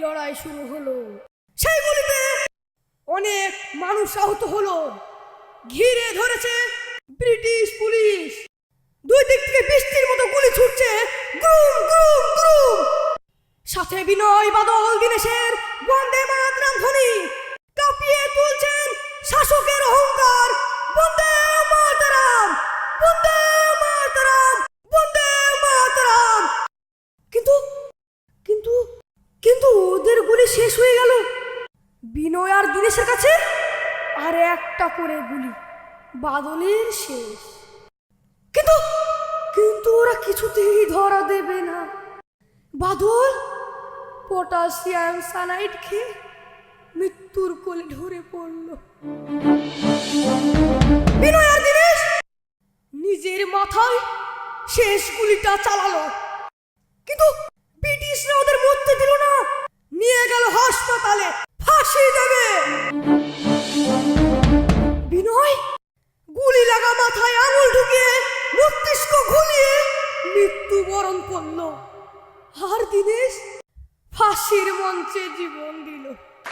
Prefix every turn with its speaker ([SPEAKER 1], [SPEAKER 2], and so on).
[SPEAKER 1] লড়াই শুরু হলো। সেই গুলিতে অনেক মানুষ আহত হলো। ঘিরে ধরেছে ব্রিটিশ পুলিশ। দুই দিক থেকে বৃষ্টির মতো গুলি ছুটছে, গ্রুম গ্রুম গ্রুম। সাথে বিনয় বাদল দীনেশের বন্দে মাতরম ধ্বনি কাঁপিয়ে তুলছেন শাসকের অহংকার। বন্দে মাতরম, বন্দে মাতরম, বন্দে মাতরম। কিন্তু কিন্তু কিন্তু ওদের গুলি শেষ হয়ে গেল। বিনয় আর দীনেশের কাছে আর একটা করে গুলি। বাদলের শেষ। কিন্তু কিন্তু ওরা কিছুতেই ধরা দেবে না। বাদল পটাশিয়াম সায়ানাইড খেয়ে মৃত্যুর কোলে ঢলে পড়ল। বিনয় আর দীনেশ নিজের মাথায় শেষ গুলিটা চালালো। কিন্তু ব্রিটিশরা ওদের মরতে দিল না, নিয়ে গেল হাসপাতালে ফাঁসি দেবে। বিনয় গুলি লাগা মাথায় আঙুল ঢুকিয়ে মস্তিষ্ক ঘুলিয়ে মৃত্যুবরণ করল। আর দীনেশ ফাঁসির মঞ্চে জীবন দিল।